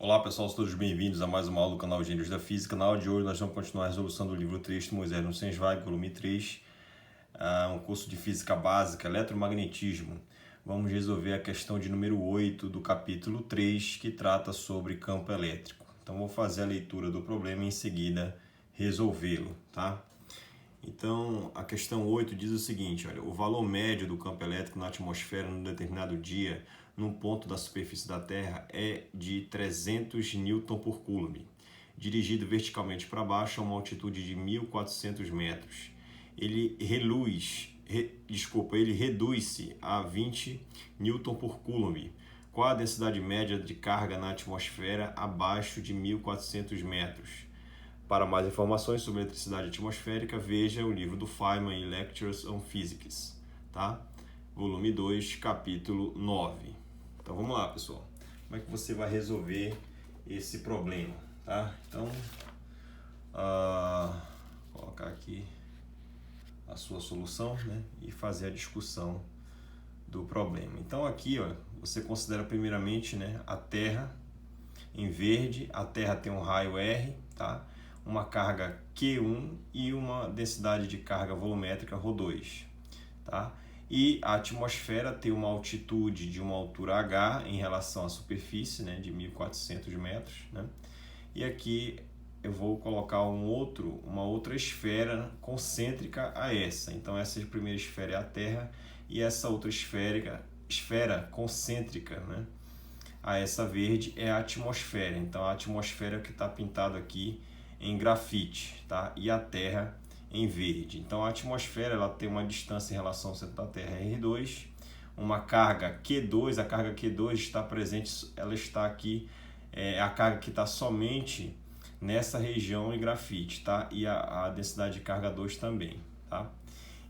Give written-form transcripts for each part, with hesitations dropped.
Olá pessoal, todos bem-vindos a mais uma aula do canal Gênios da Física. Na aula de hoje nós vamos continuar a resolução do livro 3 de Moisés no Sensvai, volume 3, um curso de Física Básica, Eletromagnetismo. Vamos resolver a questão de número 8 do capítulo 3, que trata sobre campo elétrico. Então vou fazer a leitura do problema e em seguida resolvê-lo, tá? Então, a questão 8 diz o seguinte, olha, o valor médio do campo elétrico na atmosfera num determinado dia, num ponto da superfície da Terra, é de 300 Newton por Coulomb, dirigido verticalmente para baixo a uma altitude de 1.400 metros. Ele reduz-se a 20 Newton por Coulomb. Qual a densidade média de carga na atmosfera abaixo de 1.400 metros? Para mais informações sobre eletricidade atmosférica, veja o livro do Feynman e Lectures on Physics, tá? Volume 2, capítulo 9. Então vamos lá, pessoal. Como é que você vai resolver esse problema, tá? Então, colocar aqui a sua solução, né? E fazer a discussão do problema. Então aqui, ó, você considera primeiramente, né, a Terra em verde. A Terra tem um raio R, tá? Uma carga Q1 e uma densidade de carga volumétrica ρ2, tá? E a atmosfera tem uma altitude de uma altura h em relação à superfície, né, de 1.400 metros, né? E aqui eu vou colocar uma outra esfera concêntrica a essa. Então essa primeira esfera é a Terra e essa outra esfera concêntrica, né, a essa verde é a atmosfera. Então a atmosfera que está pintado aqui em grafite, tá? E a Terra em verde. Então a atmosfera ela tem uma distância em relação ao centro da Terra R2, uma carga Q2, a carga Q2 está presente, ela está aqui, a carga que está somente nessa região em grafite, tá? E a densidade de carga 2 também, tá?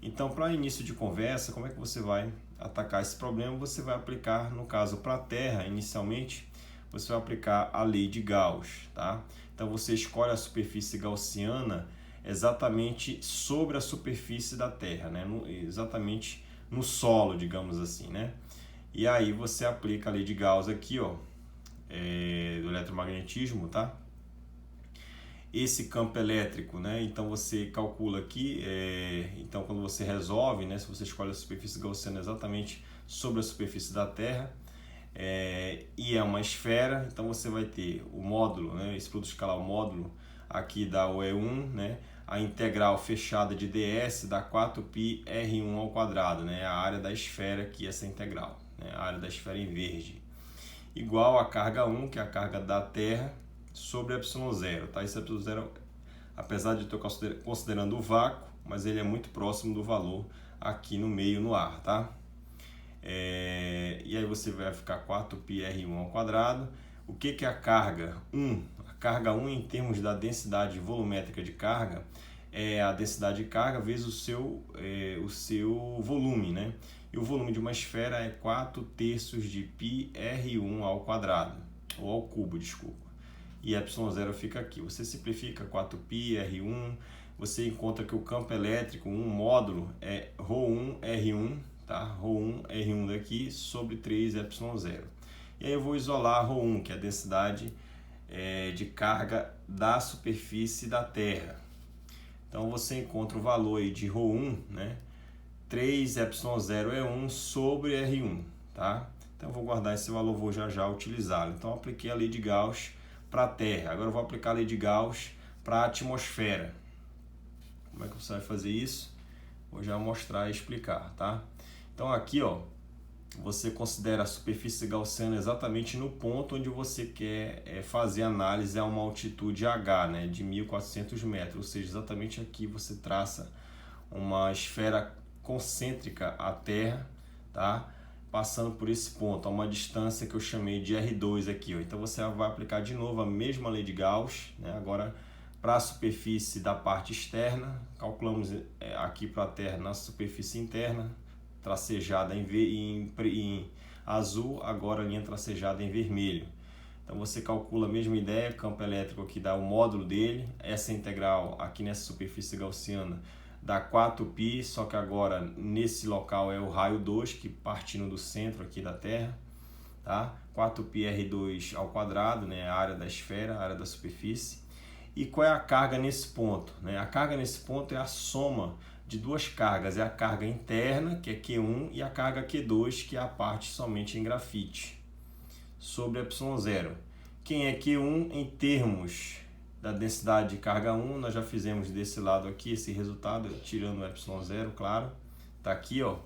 Então, para início de conversa, como é que você vai atacar esse problema? Você vai aplicar, no caso, para a Terra, inicialmente, você vai aplicar a lei de Gauss, tá? Então, você escolhe a superfície gaussiana exatamente sobre a superfície da Terra, né? Exatamente no solo, digamos assim, né? E aí você aplica a lei de Gauss aqui, ó, do eletromagnetismo, tá? Esse campo elétrico, né? Então você calcula aqui, então quando você resolve, né? Se você escolhe a superfície gaussiana exatamente sobre a superfície da Terra, e é uma esfera, então você vai ter o módulo, né? Esse produto escalar, o módulo aqui dá o E1, né? A integral fechada de ds dá 4π r1 ao quadrado, né? A área da esfera aqui, essa integral, né? A área da esfera em verde, igual a carga 1, que é a carga da Terra, sobre ε0, tá? Esse ε0, apesar de eu estar considerando o vácuo, mas ele é muito próximo do valor aqui no meio, no ar, tá? E aí você vai ficar 4πr1 ao quadrado. O que é a carga 1? A carga 1, em termos da densidade volumétrica de carga, é a densidade de carga vezes o seu volume, né? E o volume de uma esfera é 4/3 de πr1 ao quadrado, ou ao cubo, desculpa. E ε0 fica aqui. Você simplifica 4πr1, você encontra que o campo elétrico, um módulo, é ρ1r1, tá? ρ1r1 daqui sobre 3ε0. E aí eu vou isolar ρ1, que é a densidade de carga da superfície da Terra. Então você encontra o valor aí de ρ1, né? 3ε0 é 1 sobre r1, tá? Então eu vou guardar esse valor, vou já utilizá-lo. Então eu apliquei a lei de Gauss para a Terra. Agora eu vou aplicar a lei de Gauss para a atmosfera. Como é que você vai fazer isso? Vou já mostrar e explicar, tá? Então aqui, ó, você considera a superfície gaussiana exatamente no ponto onde você quer fazer análise a uma altitude h, né, de 1.400 metros. Ou seja, exatamente aqui você traça uma esfera concêntrica à Terra, tá? Passando por esse ponto, a uma distância que eu chamei de R2 aqui, ó. Então você vai aplicar de novo a mesma lei de Gauss, né? Agora para a superfície da parte externa, calculamos aqui para a Terra na superfície interna, tracejada em azul, agora a linha tracejada em vermelho. Então você calcula a mesma ideia, campo elétrico aqui dá o módulo dele, essa integral aqui nessa superfície gaussiana dá 4π, só que agora nesse local é o raio 2, que partindo do centro aqui da Terra, tá? 4πr2 ao quadrado, né? A área da esfera, a área da superfície. E qual é a carga nesse ponto, né? A carga nesse ponto é a soma de duas cargas, é a carga interna, que é Q1, e a carga Q2, que é a parte somente em grafite, sobre ε0. Quem é Q1 em termos da densidade de carga 1, nós já fizemos desse lado aqui esse resultado, tirando o ε0, claro, tá aqui, ó.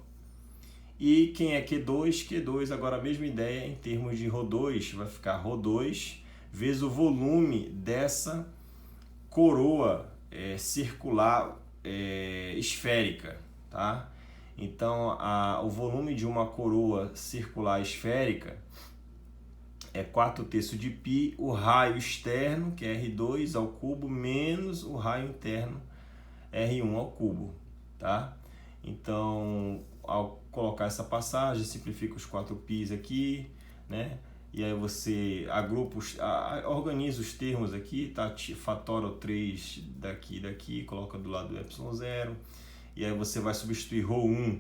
E quem é Q2? Q2, agora a mesma ideia em termos de ρ2, vai ficar ρ2 vezes o volume dessa coroa circular esférica, tá? Então, o volume de uma coroa circular esférica é 4/3 de π, o raio externo, que é R2 ao cubo, menos o raio interno, R1 ao cubo, tá? Então, ao colocar essa passagem, simplifica os 4πs aqui, né? E aí você agrupa, organiza os termos aqui, tá? Fatora o 3 daqui e daqui, coloca do lado do ε0. E aí você vai substituir ρ1,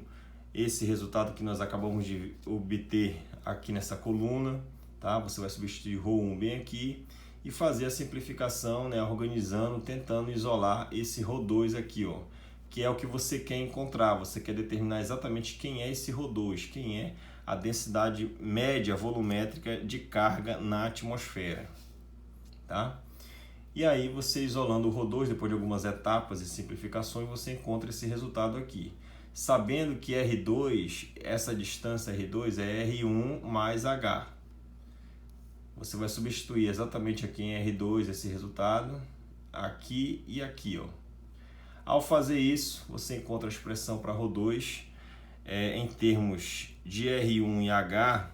esse resultado que nós acabamos de obter aqui nessa coluna, tá? Você vai substituir ρ1 bem aqui e fazer a simplificação, né? Organizando, tentando isolar esse ρ2 aqui, ó, que é o que você quer encontrar. Você quer determinar exatamente quem é esse ρ2, quem é a densidade média volumétrica de carga na atmosfera, tá? E aí você isolando o ρ2, depois de algumas etapas e simplificações, você encontra esse resultado aqui. Sabendo que R2, essa distância R2 é R1 mais H. Você vai substituir exatamente aqui em R2 esse resultado, aqui e aqui, ó. Ao fazer isso, você encontra a expressão para ρ2 em termos de R1 e H,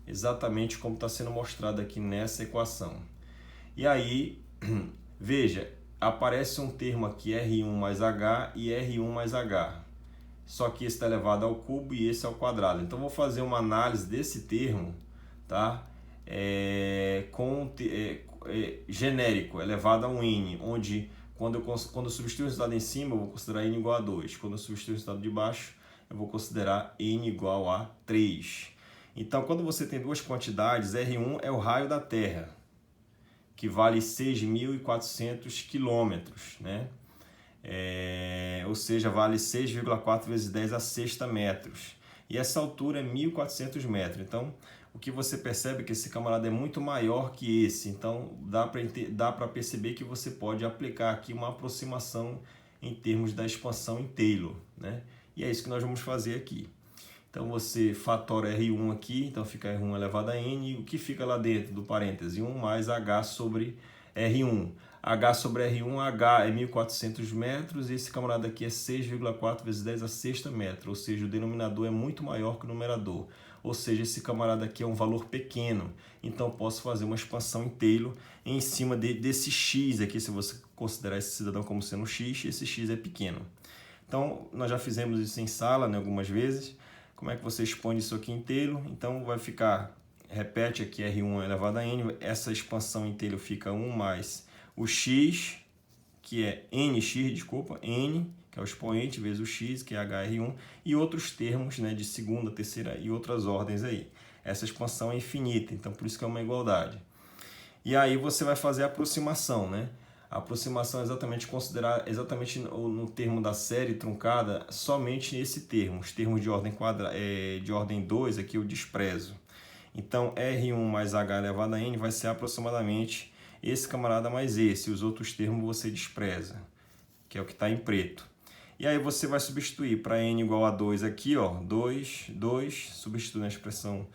exatamente como está sendo mostrado aqui nessa equação. E aí, veja, aparece um termo aqui, R1 mais H e R1 mais H. Só que esse está elevado ao cubo e esse ao quadrado. Então, vou fazer uma análise desse termo, tá? Genérico, elevado a um N, onde quando eu substituir o resultado em cima, eu vou considerar N igual a 2. Quando eu substituir o resultado de baixo, eu vou considerar N igual a 3. Então, quando você tem duas quantidades, R1 é o raio da Terra, que vale 6.400 quilômetros, né? Ou seja, vale 6,4 vezes 10 a sexta metros. E essa altura é 1.400 metros. Então, o que você percebe é que esse camarada é muito maior que esse. Então, dá para perceber que você pode aplicar aqui uma aproximação em termos da expansão em Taylor, né? E é isso que nós vamos fazer aqui. Então, você fatora R1 aqui, então fica R1 elevado a N, e o que fica lá dentro do parêntese? 1 mais H sobre R1. H sobre R1, H é 1.400 metros, e esse camarada aqui é 6,4 vezes 10 a sexta metro, ou seja, o denominador é muito maior que o numerador. Ou seja, esse camarada aqui é um valor pequeno, então posso fazer uma expansão em Taylor em cima desse x aqui, se você considerar esse cidadão como sendo x, esse x é pequeno. Então, nós já fizemos isso em sala, né, algumas vezes. Como é que você expande isso aqui em Taylor? Então, vai ficar, repete aqui R1 elevado a N, essa expansão em Taylor fica 1 mais o x, que é nx, n, que é o expoente, vezes o x, que é HR1, e outros termos, né, de segunda, terceira e outras ordens aí. Essa expansão é infinita, então por isso que é uma igualdade. E aí você vai fazer a aproximação, né? A aproximação é exatamente considerar exatamente no termo da série truncada somente esse termo. Os termos de ordem de ordem 2 aqui eu desprezo. Então R1 mais H elevado a N vai ser aproximadamente esse camarada mais esse. Os outros termos você despreza, que é o que está em preto. E aí você vai substituir para N igual a 2 aqui, ó, 2, substitui a expressão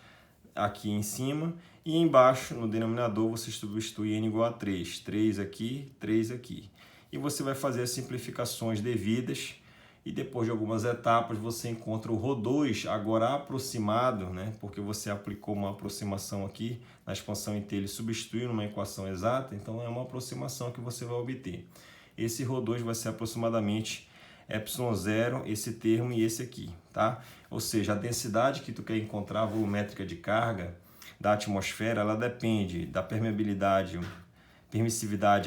aqui em cima, e embaixo, no denominador, você substitui N igual a 3, 3 aqui, 3 aqui. E você vai fazer as simplificações devidas, e depois de algumas etapas você encontra o ρ2 agora aproximado, né? Porque você aplicou uma aproximação aqui na expansão em Taylor e substituiu numa equação exata, então é uma aproximação que você vai obter. Esse ρ2 vai ser aproximadamente ε0, esse termo e esse aqui, tá? Ou seja, a densidade que tu quer encontrar, a volumétrica de carga da atmosfera, ela depende da permissividade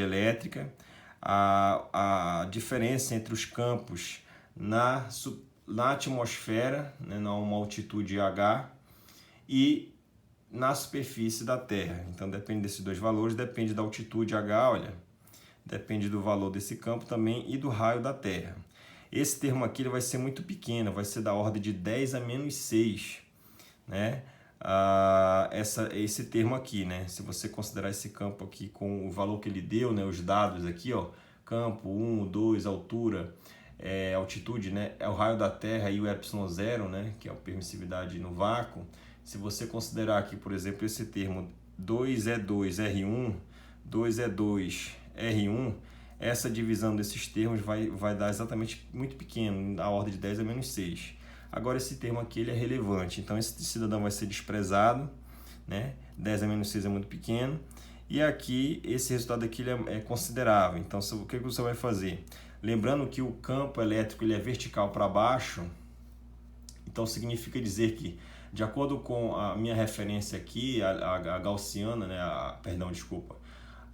elétrica, a diferença entre os campos na atmosfera, né, a uma altitude H, e na superfície da Terra. Então depende desses dois valores, depende da altitude H, olha, depende do valor desse campo também e do raio da Terra. Esse termo aqui ele vai ser muito pequeno, vai ser da ordem de 10 a menos 6, né? Esse termo aqui, né? Se você considerar esse campo aqui com o valor que ele deu, né? Os dados aqui, ó, campo 1, 2, altura, altitude, né? É o raio da Terra e o ε0, né? Que é a permissividade no vácuo. Se você considerar aqui, por exemplo, esse termo 2E2R1, 2E2R1, essa divisão desses termos vai dar exatamente muito pequeno, na ordem de 10 a menos 6. Agora esse termo aqui ele é relevante, então esse cidadão vai ser desprezado, né? 10 a menos 6 é muito pequeno, e aqui esse resultado aqui ele é considerável. Então o que você vai fazer? Lembrando que o campo elétrico ele é vertical para baixo, então significa dizer que, de acordo com a minha referência aqui, a gaussiana, né?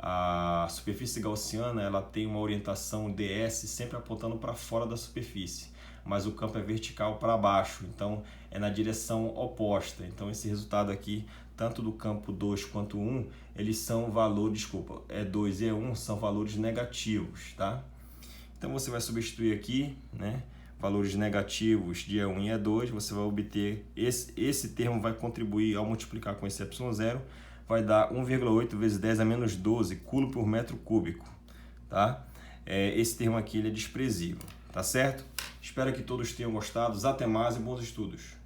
A superfície gaussiana ela tem uma orientação ds sempre apontando para fora da superfície, mas o campo é vertical para baixo, então é na direção oposta. Então esse resultado aqui, tanto do campo 2 quanto 1, eles são valores, E2 e E1 são valores negativos, tá? Então você vai substituir aqui, né, valores negativos de E1 e E2, você vai obter, esse termo vai contribuir ao multiplicar com esse ε0, vai dar 1,8 vezes 10 a menos 12 coulomb por metro cúbico, tá? Esse termo aqui ele é desprezível, tá certo? Espero que todos tenham gostado. Até mais e bons estudos!